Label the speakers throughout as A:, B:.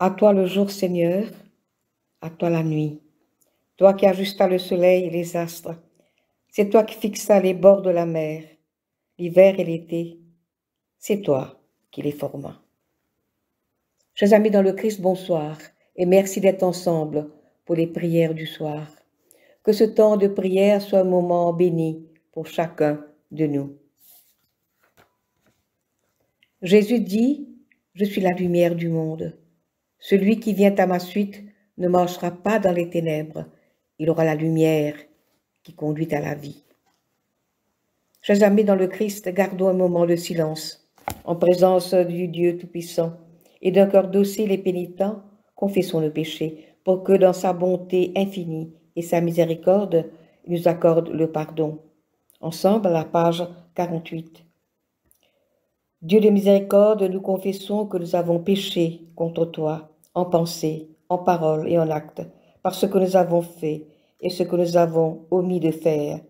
A: À toi le jour, Seigneur, à toi la nuit. Toi qui ajustas le soleil et les astres, c'est toi qui fixas les bords de la mer, l'hiver et l'été, c'est toi qui les formas. Chers amis dans le Christ, bonsoir et merci d'être ensemble pour les prières du soir. Que ce temps de prière soit un moment béni pour chacun de nous. Jésus dit, « Je suis la lumière du monde. Celui qui vient à ma suite ne marchera pas dans les ténèbres. Il aura la lumière qui conduit à la vie. » Chers amis dans le Christ, gardons un moment de silence en présence du Dieu Tout-Puissant et d'un cœur docile et pénitent, confessons le péché pour que dans sa bonté infinie et sa miséricorde, il nous accorde le pardon. Ensemble, à la page 48. Dieu de miséricorde, nous confessons que nous avons péché contre toi, en pensée, en parole et en acte, par ce que nous avons fait et ce que nous avons omis de faire.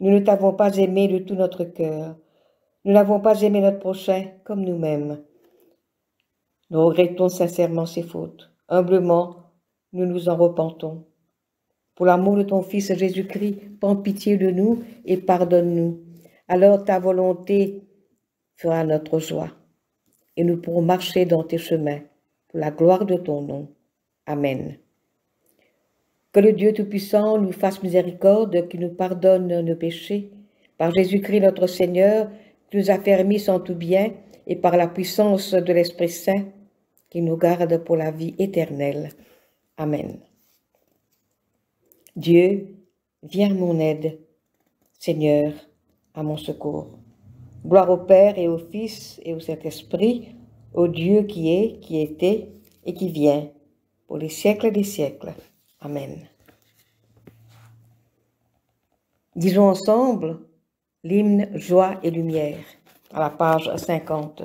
A: Nous ne t'avons pas aimé de tout notre cœur. Nous n'avons pas aimé notre prochain comme nous-mêmes. Nous regrettons sincèrement ces fautes. Humblement, nous nous en repentons. Pour l'amour de ton Fils Jésus-Christ, prends pitié de nous et pardonne-nous. Alors ta volonté fera notre joie et nous pourrons marcher dans tes chemins pour la gloire de ton nom. Amen. Que le Dieu Tout-Puissant nous fasse miséricorde, qu'il nous pardonne nos péchés, par Jésus-Christ notre Seigneur, qui nous affermisse en tout bien, et par la puissance de l'Esprit Saint, qui nous garde pour la vie éternelle. Amen. Dieu, viens à mon aide. Seigneur, à mon secours. Gloire au Père et au Fils et au Saint-Esprit, au Dieu qui est, qui était et qui vient, pour les siècles des siècles. Amen. Disons ensemble l'hymne Joie et lumière, à la page 50.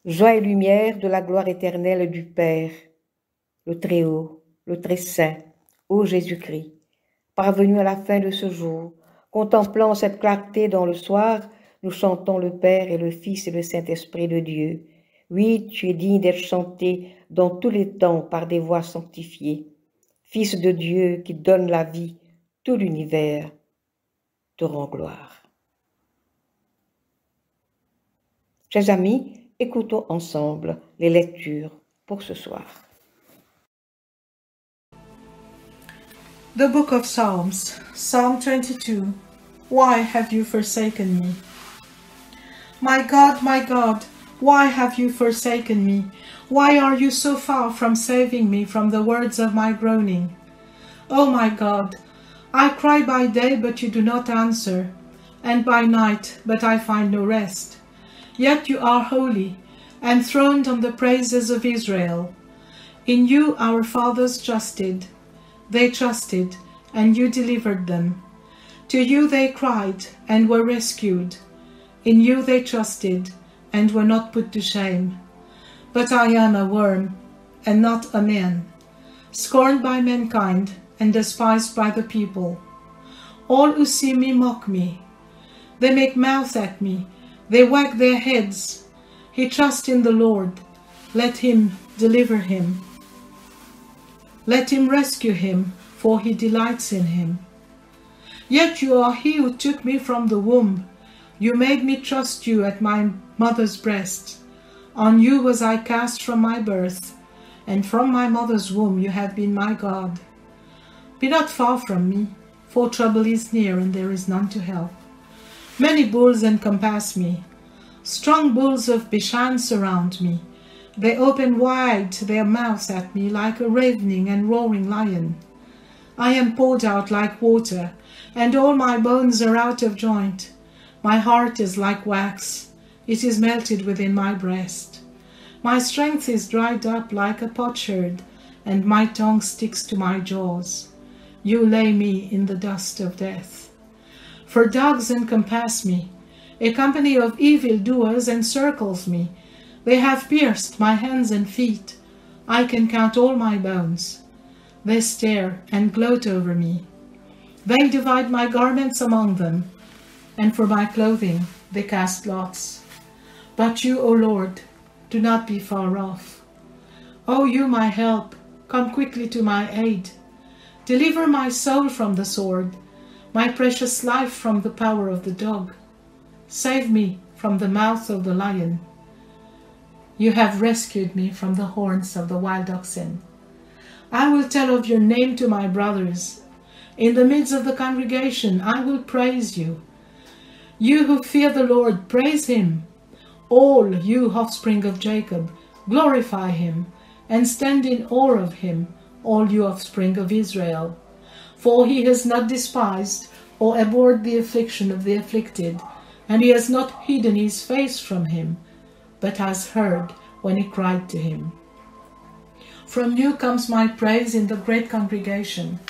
A: Joie et lumière de la gloire éternelle du Père, le Très-Haut, le Très-Saint, ô Jésus-Christ, parvenu à la fin de ce jour, contemplant cette clarté dans le soir, nous chantons le Père et le Fils et le Saint-Esprit de Dieu. Oui, tu es digne d'être chanté dans tous les temps par des voix sanctifiées. Fils de Dieu qui donne la vie, tout l'univers te rend gloire. Chers amis, écoutons ensemble les lectures pour ce soir.
B: The Book of Psalms, Psalm 22. Why have you forsaken me? My God, why have you forsaken me? Why are you so far from saving me from the words of my groaning? Oh my God, I cry by day, but you do not answer, and by night, but I find no rest. Yet you are holy, enthroned on the praises of Israel. In you our fathers trusted. They trusted, and you delivered them. To you they cried, and were rescued. In you they trusted, and were not put to shame. But I am a worm, and not a man, scorned by mankind, and despised by the people. All who see me mock me. They make mouth at me. They wag their heads. He trusts in the Lord. Let him deliver him. Let him rescue him, for he delights in him. Yet you are he who took me from the womb. You made me trust you at my mother's breast. On you was I cast from my birth, and from my mother's womb you have been my God. Be not far from me, for trouble is near, and there is none to help. Many bulls encompass me. Strong bulls of Bashan surround me. They open wide their mouths at me like a ravening and roaring lion. I am poured out like water, and all my bones are out of joint. My heart is like wax. It is melted within my breast. My strength is dried up like a potsherd, and my tongue sticks to my jaws. You lay me in the dust of death. For dogs encompass me. A company of evildoers encircles me. They have pierced my hands and feet. I can count all my bones. They stare and gloat over me. They divide my garments among them, and for my clothing they cast lots. But you, O Lord, do not be far off. O you my help, come quickly to my aid. Deliver my soul from the sword, my precious life from the power of the dog. Save me from the mouth of the lion. You have rescued me from the horns of the wild oxen. I will tell of your name to my brothers. In the midst of the congregation I will praise you. You who fear the Lord, praise him. All you offspring of Jacob, glorify him, and stand in awe of him, all you offspring of Israel. For he has not despised or abhorred the affliction of the afflicted, and he has not hidden his face from him, but has heard when he cried to him. From you comes my praise in the great congregation.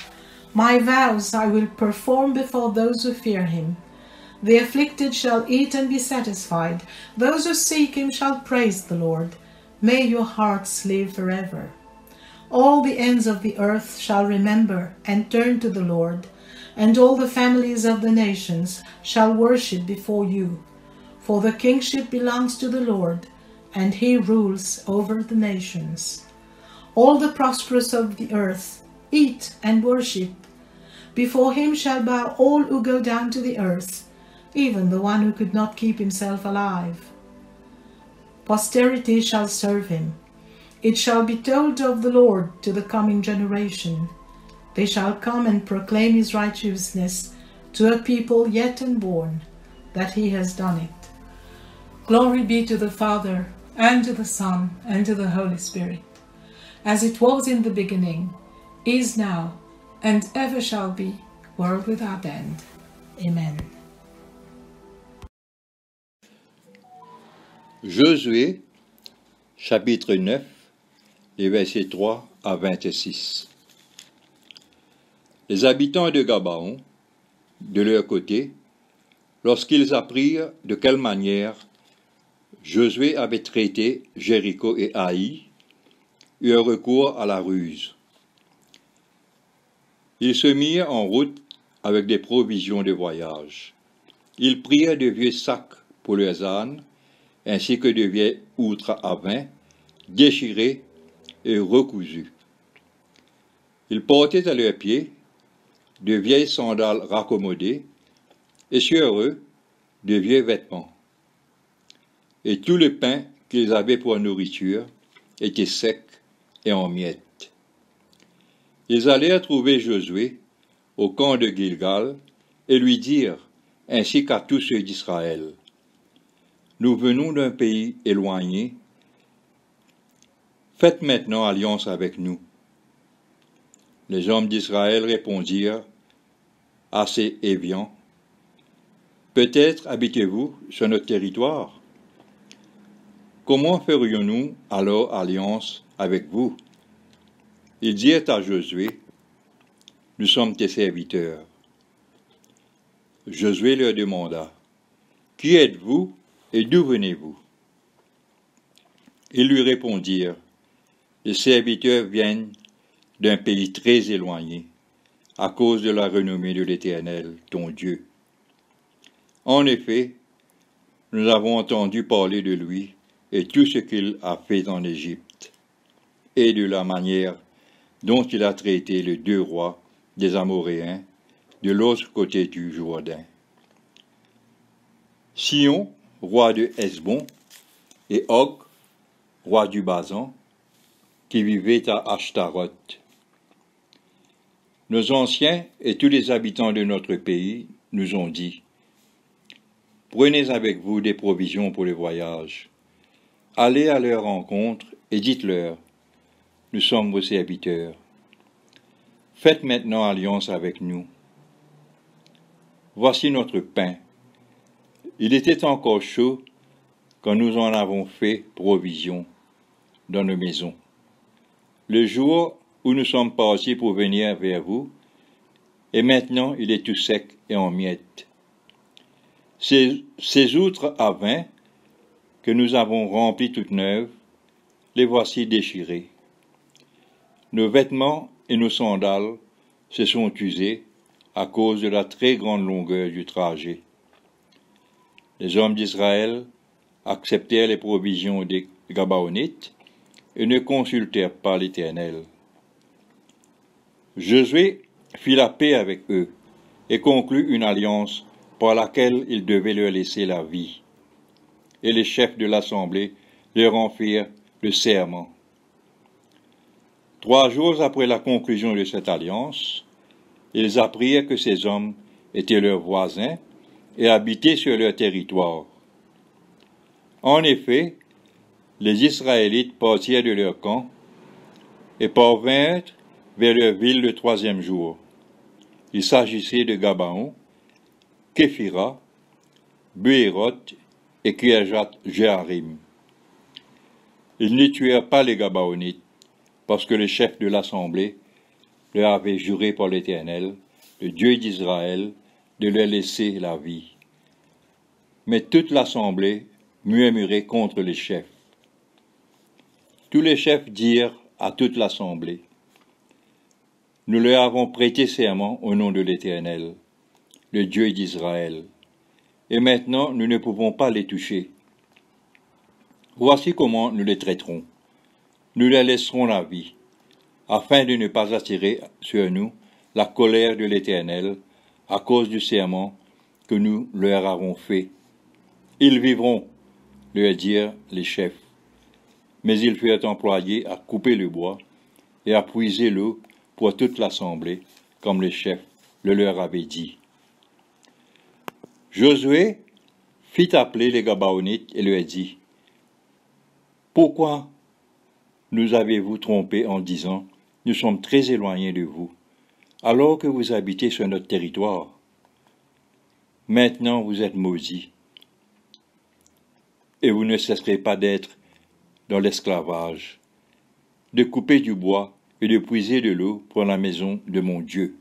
B: My vows I will perform before those who fear him. The afflicted shall eat and be satisfied. Those who seek him shall praise the Lord. May your hearts live forever. All the ends of the earth shall remember and turn to the Lord, and all the families of the nations shall worship before you. For the kingship belongs to the Lord, and he rules over the nations. All the prosperous of the earth eat and worship. Before him shall bow all who go down to the earth, even the one who could not keep himself alive. Posterity shall serve him. It shall be told of the Lord to the coming generation. They shall come and proclaim his righteousness to a people yet unborn, that he has done it. Glory be to the Father, and to the Son, and to the Holy Spirit, as it was in the beginning, is now, and ever shall be, world without end. Amen.
C: Josué, chapitre 9, les versets 3 à 26. Les habitants de Gabaon, de leur côté, lorsqu'ils apprirent de quelle manière Josué avait traité Jéricho et Haï, eurent recours à la ruse. Ils se mirent en route avec des provisions de voyage. Ils prirent de vieux sacs pour leurs ânes, ainsi que de vieilles outres à vin, déchirées et recousues. Ils portaient à leurs pieds de vieilles sandales raccommodées, et sur eux de vieux vêtements. Et tout le pain qu'ils avaient pour nourriture était sec et en miettes. Ils allèrent trouver Josué au camp de Gilgal et lui dirent, ainsi qu'à tous ceux d'Israël: Nous venons d'un pays éloigné. Faites maintenant alliance avec nous. Les hommes d'Israël répondirent, assez éviant: Peut-être habitez-vous sur notre territoire. Comment ferions-nous alors alliance avec vous? Ils dirent à Josué: Nous sommes tes serviteurs. Josué leur demanda: Qui êtes-vous et d'où venez-vous? Ils lui répondirent: Les serviteurs viennent d'un pays très éloigné, à cause de la renommée de l'Éternel, ton Dieu. En effet, nous avons entendu parler de lui et tout ce qu'il a fait en Égypte, et de la manière dont il a traité les deux rois des Amoréens de l'autre côté du Jourdain. Sion, roi de Hesbon, et Og, roi du Basan, qui vivait à Ashtaroth. Nos anciens et tous les habitants de notre pays nous ont dit: Prenez avec vous des provisions pour le voyage. Allez à leur rencontre et dites-leur: Nous sommes vos serviteurs. Faites maintenant alliance avec nous. Voici notre pain. Il était encore chaud quand nous en avons fait provision dans nos maisons. Le jour où nous sommes partis pour venir vers vous, et maintenant il est tout sec et en miettes. Ces outres à vin que nous avons remplies toutes neuves, les voici déchirées. Nos vêtements et nos sandales se sont usés à cause de la très grande longueur du trajet. Les hommes d'Israël acceptèrent les provisions des Gabaonites et ne consultèrent pas l'Éternel. Josué fit la paix avec eux et conclut une alliance par laquelle il devait leur laisser la vie. Et les chefs de l'assemblée leur en firent le serment. 3 jours après la conclusion de cette alliance, ils apprirent que ces hommes étaient leurs voisins et habitaient sur leur territoire. En effet, les Israélites partirent de leur camp et parvinrent vers leur ville le 3e jour. Il s'agissait de Gabaon, Képhira, Béhéroth et Kirjat-Jéarim. Ils ne tuèrent pas les Gabaonites, parce que le chef de l'assemblée leur avait juré par l'Éternel, le Dieu d'Israël, de leur laisser la vie. Mais toute l'assemblée murmurait contre les chefs. Tous les chefs dirent à toute l'assemblée, « Nous leur avons prêté serment au nom de l'Éternel, le Dieu d'Israël, et maintenant nous ne pouvons pas les toucher. Voici comment nous les traiterons. Nous leur laisserons la vie, afin de ne pas attirer sur nous la colère de l'Éternel à cause du serment que nous leur avons fait. Ils vivront, leur dirent les chefs. Mais ils furent employés à couper le bois et à puiser l'eau pour toute l'assemblée, comme les chefs le leur avaient dit. Josué fit appeler les Gabaonites et leur dit, « Pourquoi nous avez-vous trompés en disant, nous sommes très éloignés de vous, alors que vous habitez sur notre territoire? Maintenant vous êtes maudits, et vous ne cesserez pas d'être dans l'esclavage, de couper du bois et de puiser de l'eau pour la maison de mon Dieu. »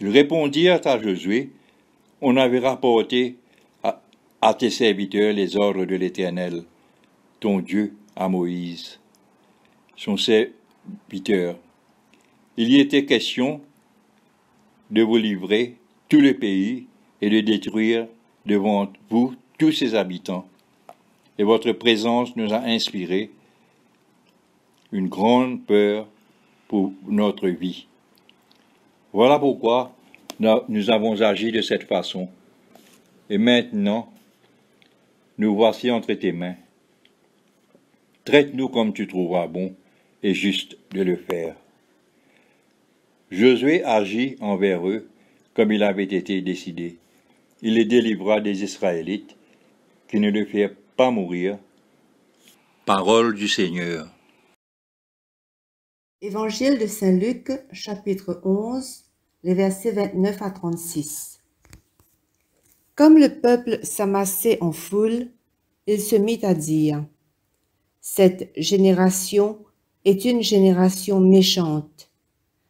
C: Ils répondirent à Josué, « On avait rapporté à tes serviteurs les ordres de l'Éternel, ton Dieu, à Moïse, son serviteur. Il y était question de vous livrer tout le pays et de détruire devant vous tous ses habitants. Et votre présence nous a inspiré une grande peur pour notre vie. Voilà pourquoi nous avons agi de cette façon. Et maintenant, nous voici entre tes mains. Traite-nous comme tu trouveras bon et juste de le faire. » Josué agit envers eux comme il avait été décidé. Il les délivra des Israélites qui ne le firent pas mourir. Parole du Seigneur.
D: Évangile de Saint Luc, chapitre 11, les versets 29 à 36. Comme le peuple s'amassait en foule, il se mit à dire, « Cette génération est une génération méchante.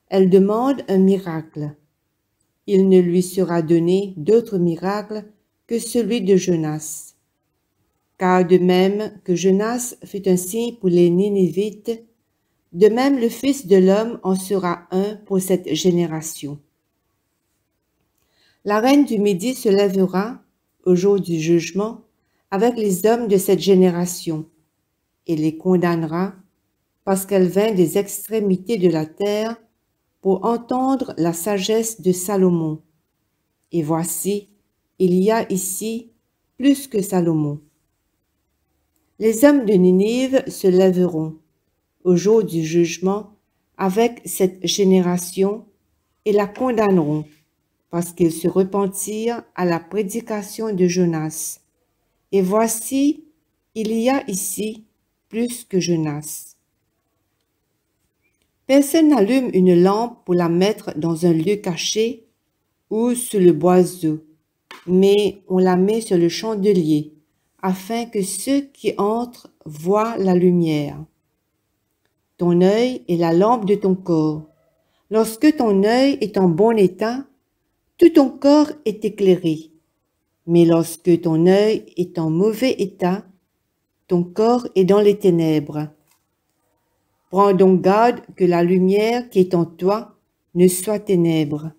D: Elle demande un miracle. Il ne lui sera donné d'autre miracle que celui de Jonas. Car de même que Jonas fut un signe pour les Ninivites, de même le Fils de l'homme en sera un pour cette génération. La reine du Midi se lèvera, au jour du jugement, avec les hommes de cette génération, et les condamnera, parce qu'elle vint des extrémités de la terre pour entendre la sagesse de Salomon. Et voici, il y a ici plus que Salomon. Les hommes de Ninive se lèveront, au jour du jugement, avec cette génération, et la condamneront, parce qu'ils se repentirent à la prédication de Jonas. Et voici, il y a ici plus que Jonas. Personne n'allume une lampe pour la mettre dans un lieu caché ou sous le boiseau, mais on la met sur le chandelier, afin que ceux qui entrent voient la lumière. Ton œil est la lampe de ton corps. Lorsque ton œil est en bon état, tout ton corps est éclairé. Mais lorsque ton œil est en mauvais état, ton corps est dans les ténèbres. Prends donc garde que la lumière qui est en toi ne soit ténèbres.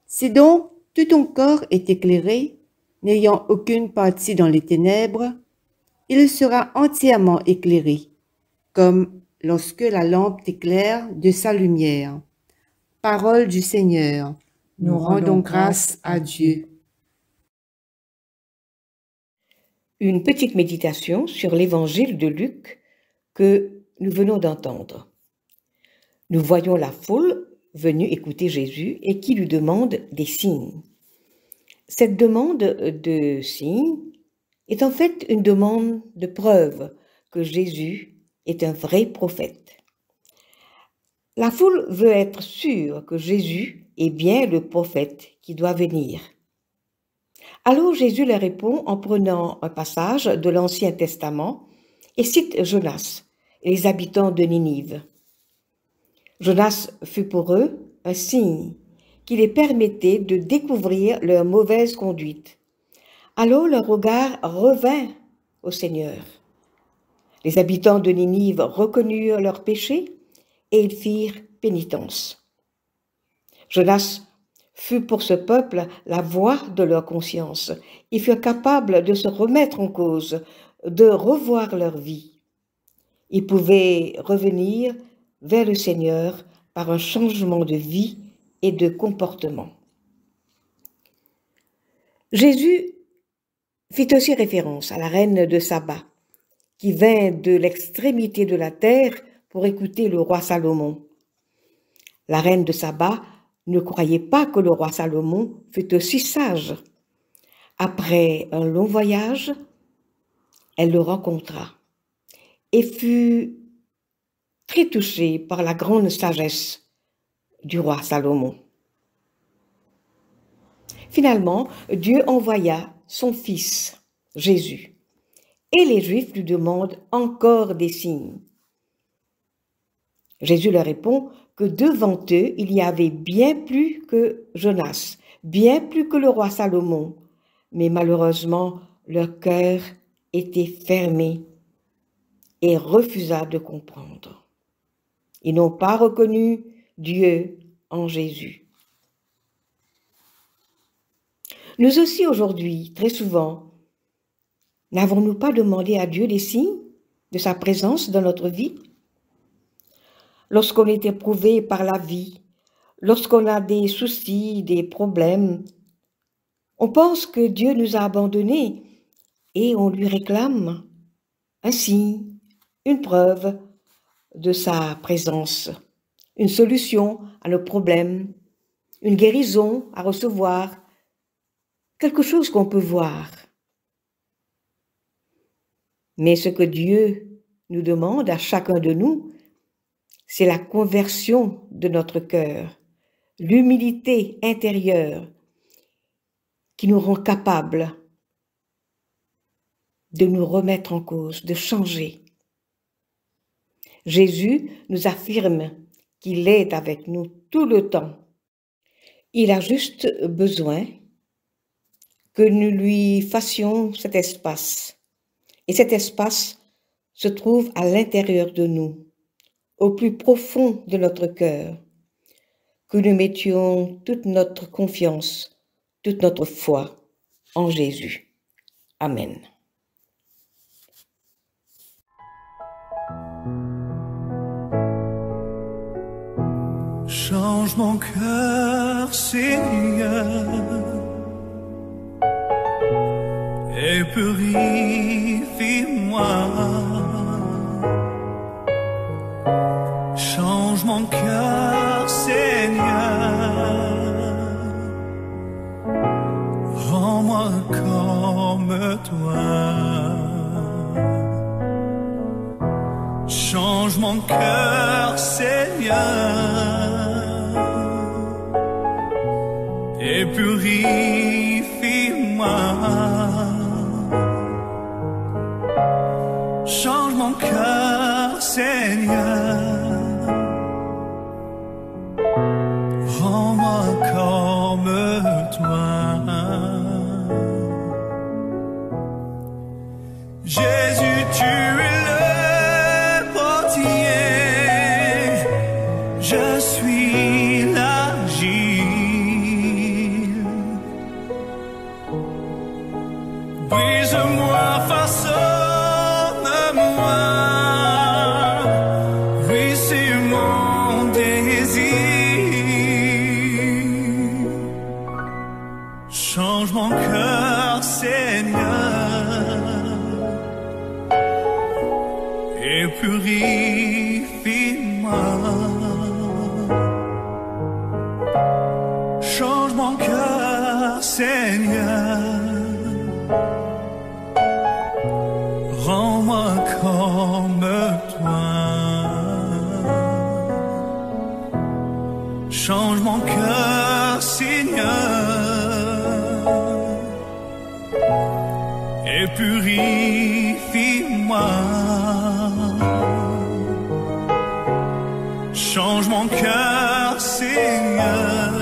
D: Si donc tout ton corps est éclairé, n'ayant aucune partie dans les ténèbres, il sera entièrement éclairé, comme lorsque la lampe éclaire de sa lumière. Parole du Seigneur. Nous rendons grâce à Dieu.
A: Une petite méditation sur l'évangile de Luc que nous venons d'entendre. Nous voyons la foule venue écouter Jésus et qui lui demande des signes. Cette demande de signes est en fait une demande de preuve que Jésus est un vrai prophète. La foule veut être sûre que Jésus est bien le prophète qui doit venir. Alors Jésus leur répond en prenant un passage de l'Ancien Testament et cite Jonas et les habitants de Ninive. Jonas fut pour eux un signe qui les permettait de découvrir leur mauvaise conduite. Alors leur regard revint au Seigneur. Les habitants de Ninive reconnurent leurs péchés et ils firent pénitence. Jonas fut pour ce peuple la voix de leur conscience. Ils furent capables de se remettre en cause, de revoir leur vie. Ils pouvaient revenir vers le Seigneur par un changement de vie et de comportement. Jésus fit aussi référence à la reine de Saba, qui vint de l'extrémité de la terre pour écouter le roi Salomon. La reine de Saba ne croyait pas que le roi Salomon fût aussi sage. Après un long voyage, elle le rencontra et fut très touchée par la grande sagesse du roi Salomon. Finalement, Dieu envoya son fils, Jésus, et les Juifs lui demandent encore des signes. Jésus leur répond que devant eux, il y avait bien plus que Jonas, bien plus que le roi Salomon, mais malheureusement, leur cœur était fermé et refusa de comprendre. Ils n'ont pas reconnu Dieu en Jésus. Nous aussi aujourd'hui, très souvent, n'avons-nous pas demandé à Dieu des signes de sa présence dans notre vie? Lorsqu'on est éprouvé par la vie, lorsqu'on a des soucis, des problèmes, on pense que Dieu nous a abandonnés et on lui réclame un signe, une preuve de sa présence, une solution à nos problèmes, une guérison à recevoir, quelque chose qu'on peut voir. Mais ce que Dieu nous demande à chacun de nous, c'est la conversion de notre cœur, l'humilité intérieure qui nous rend capables de nous remettre en cause, de changer. Jésus nous affirme qu'il est avec nous tout le temps. Il a juste besoin que nous lui fassions cet espace. Et cet espace se trouve à l'intérieur de nous, au plus profond de notre cœur, que nous mettions toute notre confiance, toute notre foi en Jésus. Amen.
E: Change mon cœur, Seigneur, et purifie-moi. Change mon cœur, Seigneur, rends-moi comme toi. Change mon cœur, Seigneur, et purifie-moi. Change mon cœur, Seigneur, rends-moi comme toi. Jésus, tu es le portier, je suis l'argile. Brise-moi, façonne-moi, Change mon cœur, Seigneur, et purifie-moi. Change mon cœur, Seigneur, rends-moi comme toi. Change mon cœur, Seigneur, et purifie-moi. Change mon cœur, Seigneur,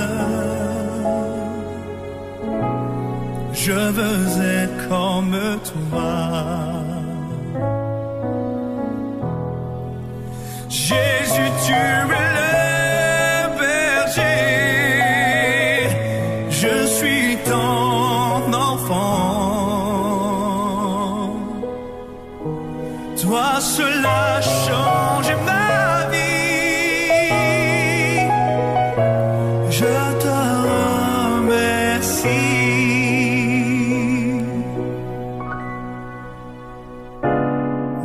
E: je veux être comme toi. Jésus, tu es le berger, je suis ton enfant. Toi seul as changé ma vie, je te remercie.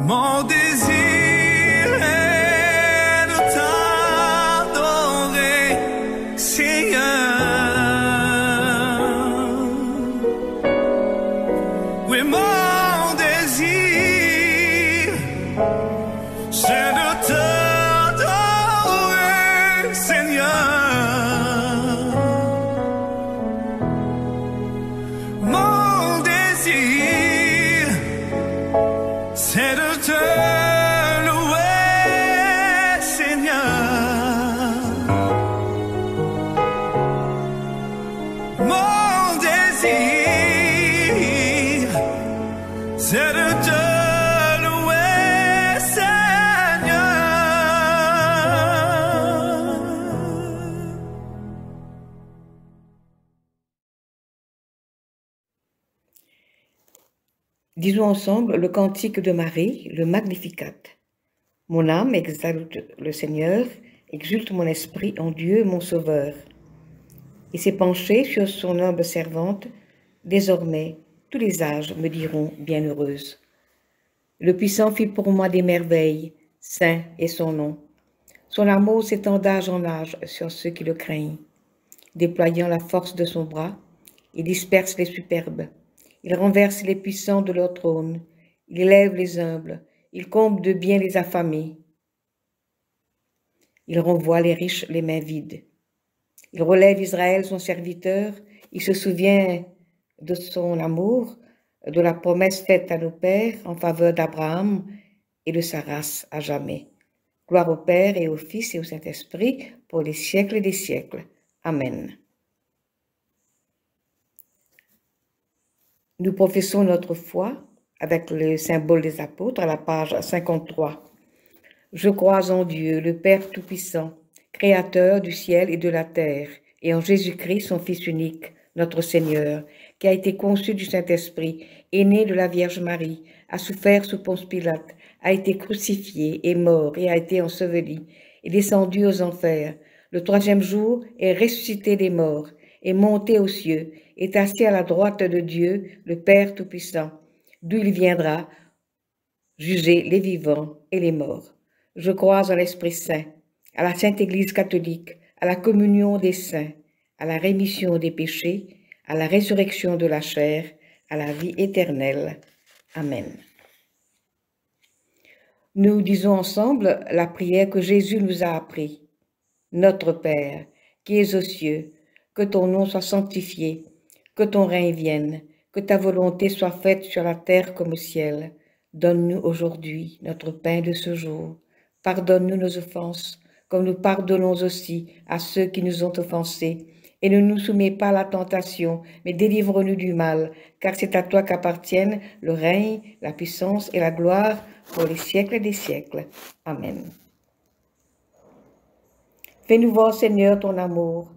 E: Mon désir est de t'adorer, Seigneur. Oui, mon désir, c'est de t'adorer, Seigneur. Mon désir, c'est de te louer, Seigneur. Mon désir, c'est de te louer, Seigneur.
A: Disons ensemble le cantique de Marie, le Magnificat. Mon âme exalte le Seigneur, exulte mon esprit en Dieu mon Sauveur. Il s'est penché sur son humble servante, désormais tous les âges me diront bienheureuse. Le Puissant fit pour moi des merveilles, saint est son nom. Son amour s'étend d'âge en âge sur ceux qui le craignent. Déployant la force de son bras, il disperse les superbes. Il renverse les puissants de leur trône. Il élève les humbles. Il comble de bien les affamés. Il renvoie les riches les mains vides. Il relève Israël, son serviteur. Il se souvient de son amour, de la promesse faite à nos pères en faveur d'Abraham et de sa race à jamais. Gloire au Père et au Fils et au Saint-Esprit pour les siècles des siècles. Amen. Nous professons notre foi avec le symbole des apôtres à la page 53. Je crois en Dieu, le Père Tout-Puissant, Créateur du ciel et de la terre, et en Jésus-Christ, son Fils unique, notre Seigneur, qui a été conçu du Saint-Esprit, est né de la Vierge Marie, a souffert sous Ponce Pilate, a été crucifié, est mort et a été enseveli, est descendu aux enfers. Le troisième jour est ressuscité des morts, est monté aux cieux, est assis à la droite de Dieu, le Père Tout-Puissant, d'où il viendra juger les vivants et les morts. Je crois en l'Esprit Saint, à la Sainte Église catholique, à la communion des saints, à la rémission des péchés, à la résurrection de la chair, à la vie éternelle. Amen. Nous disons ensemble la prière que Jésus nous a appris. Notre Père, qui es aux cieux, que ton nom soit sanctifié, que ton règne vienne, que ta volonté soit faite sur la terre comme au ciel. Donne-nous aujourd'hui notre pain de ce jour. Pardonne-nous nos offenses, comme nous pardonnons aussi à ceux qui nous ont offensés. Et ne nous soumets pas à la tentation, mais délivre-nous du mal, car c'est à toi qu'appartiennent le règne, la puissance et la gloire pour les siècles des siècles. Amen. Fais-nous voir, Seigneur, ton amour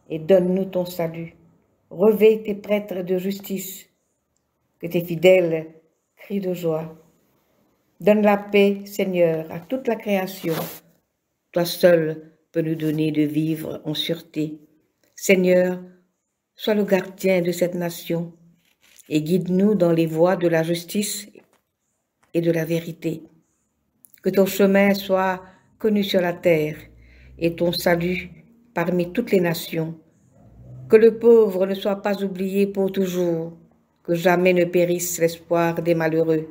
A: et donne-nous ton salut. Revêt tes prêtres de justice, que tes fidèles crient de joie. Donne la paix, Seigneur, à toute la création. Toi seul peux nous donner de vivre en sûreté. Seigneur, sois le gardien de cette nation et guide-nous dans les voies de la justice et de la vérité. Que ton chemin soit connu sur la terre et ton salut parmi toutes les nations. Que le pauvre ne soit pas oublié pour toujours, que jamais ne périsse l'espoir des malheureux.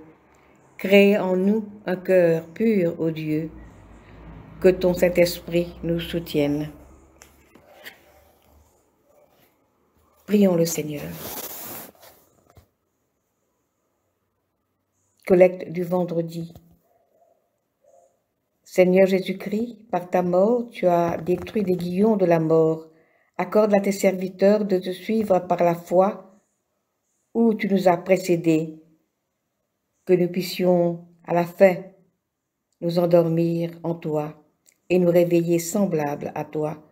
A: Crée en nous un cœur pur, ô Dieu, que ton Saint-Esprit nous soutienne. Prions le Seigneur. Collecte du vendredi. Seigneur Jésus-Christ, par ta mort, tu as détruit les guillons de la mort. Accorde à tes serviteurs de te suivre par la foi où tu nous as précédés, que nous puissions, à la fin, nous endormir en toi et nous réveiller semblables à toi.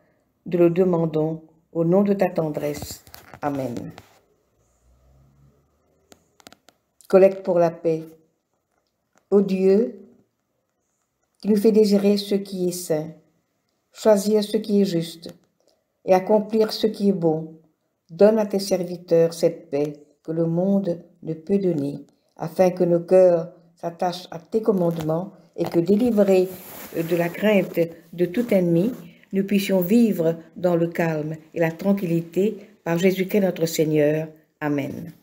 A: Nous le demandons au nom de ta tendresse. Amen. Collecte pour la paix. Ô Dieu, qui nous fait désirer ce qui est saint, choisir ce qui est juste et accomplir ce qui est bon, donne à tes serviteurs cette paix que le monde ne peut donner, afin que nos cœurs s'attachent à tes commandements et que, délivrés de la crainte de tout ennemi, nous puissions vivre dans le calme et la tranquillité par Jésus-Christ notre Seigneur. Amen.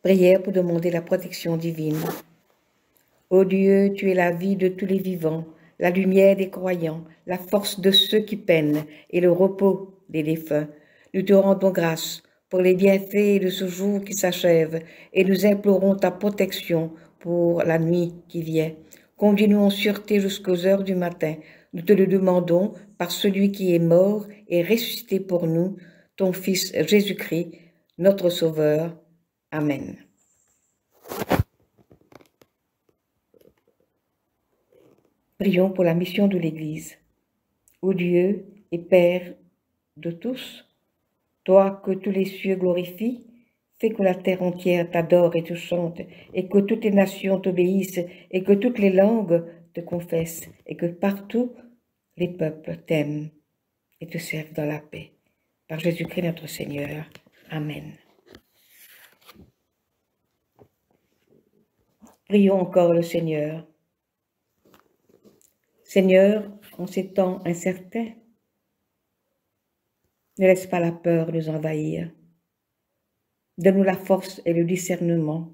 A: Prière pour demander la protection divine. Ô Dieu, tu es la vie de tous les vivants, la lumière des croyants, la force de ceux qui peinent et le repos des défunts. Nous te rendons grâce pour les bienfaits de ce jour qui s'achève et nous implorons ta protection pour la nuit qui vient. Conduis-nous en sûreté jusqu'aux heures du matin. Nous te le demandons par celui qui est mort et ressuscité pour nous, ton Fils Jésus-Christ, notre Sauveur. Amen. Prions pour la mission de l'Église. Ô Dieu et Père de tous, toi que tous les cieux glorifient, fais que la terre entière t'adore et te chante, et que toutes les nations t'obéissent, et que toutes les langues te confessent, et que partout les peuples t'aiment et te servent dans la paix. Par Jésus-Christ notre Seigneur. Amen. Prions encore le Seigneur. Seigneur, en ces temps incertains, ne laisse pas la peur nous envahir. Donne-nous la force et le discernement.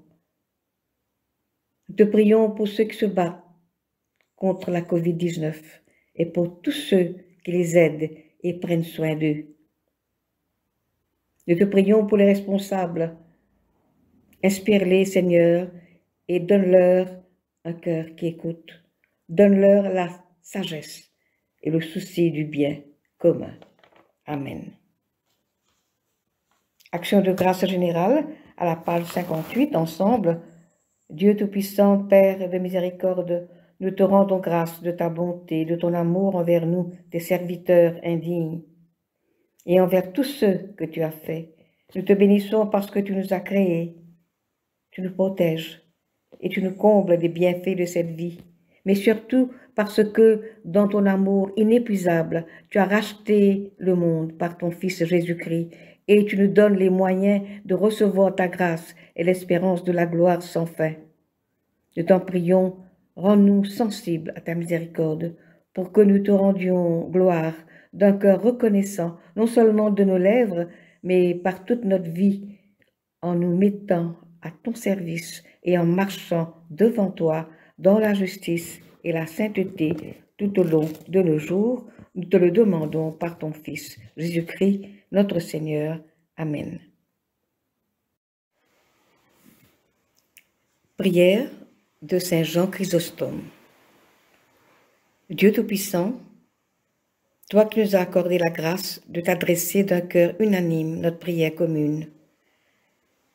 A: Nous te prions pour ceux qui se battent contre la Covid-19 et pour tous ceux qui les aident et prennent soin d'eux. Nous te prions pour les responsables. Inspire-les, Seigneur, et donne-leur un cœur qui écoute. Donne-leur la sagesse et le souci du bien commun. Amen. Action de grâce générale à la page 58, ensemble. Dieu Tout-Puissant, Père de miséricorde, nous te rendons grâce de ta bonté, de ton amour envers nous, tes serviteurs indignes, et envers tous ceux que tu as faits. Nous te bénissons parce que tu nous as créés, tu nous protèges et tu nous combles des bienfaits de cette vie, mais surtout parce que, dans ton amour inépuisable, tu as racheté le monde par ton Fils Jésus-Christ, et tu nous donnes les moyens de recevoir ta grâce et l'espérance de la gloire sans fin. Nous t'en prions, rends-nous sensibles à ta miséricorde, pour que nous te rendions gloire d'un cœur reconnaissant, non seulement de nos lèvres, mais par toute notre vie, en nous mettant à ton service et en marchant devant toi dans la justice et la sainteté tout au long de nos jours. Nous te le demandons par ton Fils, Jésus-Christ, notre Seigneur. Amen. Prière de Saint Jean Chrysostome. Dieu Tout-Puissant, toi qui nous as accordé la grâce de t'adresser d'un cœur unanime notre prière commune,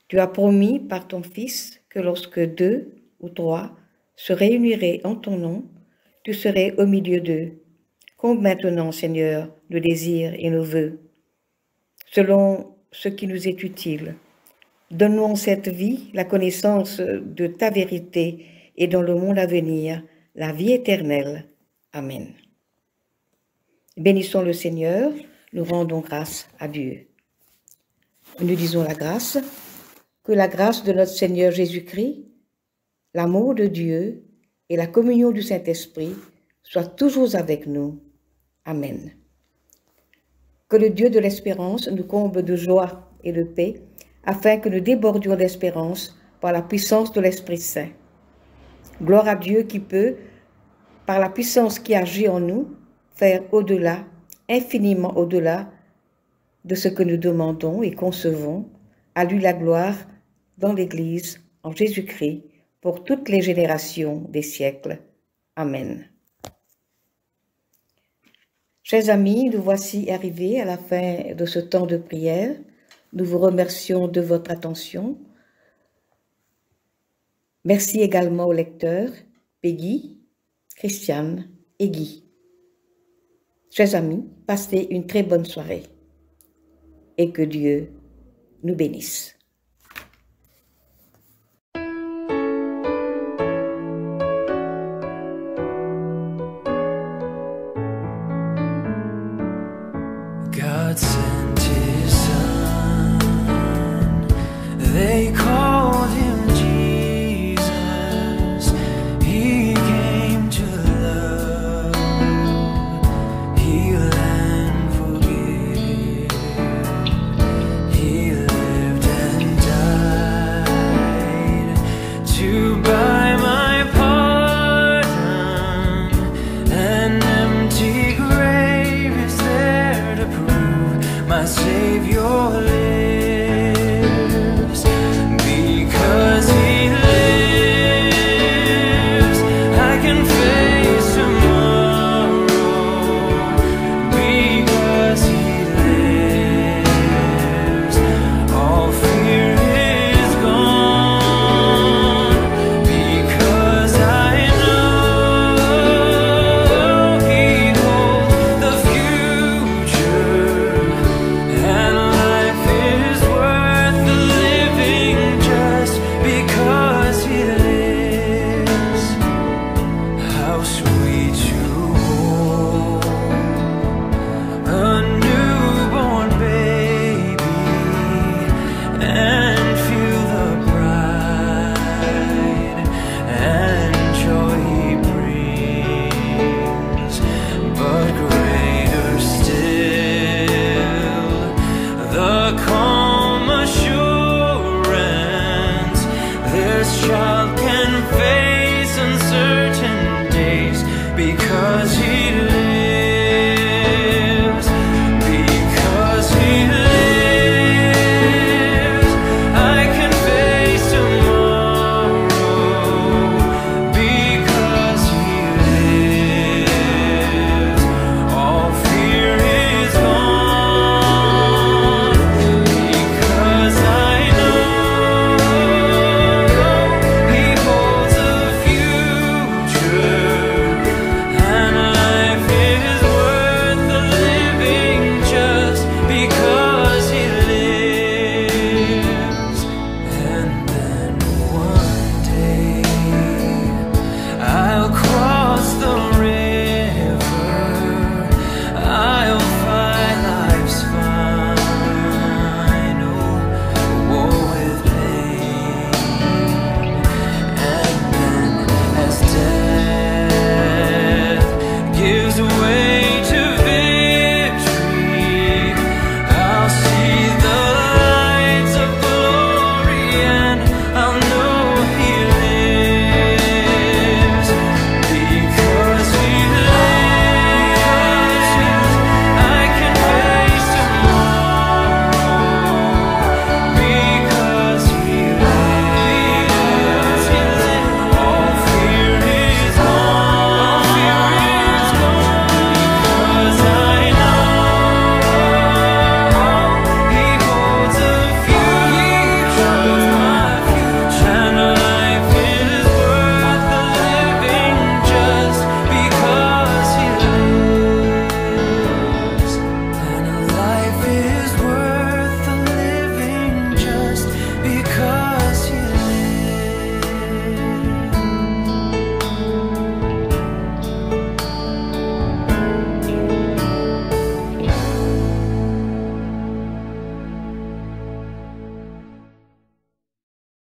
A: tu as promis par ton Fils que lorsque 2 ou 3 se réuniraient en ton nom, tu serais au milieu d'eux. Comble maintenant, Seigneur, nos désirs et nos vœux, selon ce qui nous est utile. Donne-nous en cette vie la connaissance de ta vérité et dans le monde à venir, la vie éternelle. Amen. Bénissons le Seigneur, nous rendons grâce à Dieu. Nous disons la grâce, que la grâce de notre Seigneur Jésus-Christ, l'amour de Dieu et la communion du Saint-Esprit soient toujours avec nous. Amen. Que le Dieu de l'espérance nous comble de joie et de paix, afin que nous débordions d'espérance par la puissance de l'Esprit Saint. Gloire à Dieu qui peut, par la puissance qui agit en nous, faire au-delà, infiniment au-delà de ce que nous demandons et concevons. À lui la gloire dans l'Église, en Jésus-Christ, pour toutes les générations des siècles. Amen. Chers amis, nous voici arrivés à la fin de ce temps de prière. Nous vous remercions de votre attention. Merci également aux lecteurs, Peggy, Christiane et Guy. Chers amis, passez une très bonne soirée et que Dieu nous bénisse.
E: God sent his son, they called him Jesus. He came to love, heal and forgive. He lived and died to buy my pardon. An empty grave is there to prove my Savior lives. Because he lives, I can face tomorrow. Because he lives, all fear is gone. Because I know he holds the future, and life is worth the living just because he lives. How sweet to hold a newborn baby and feel the pride and joy he brings. But greater still, the calm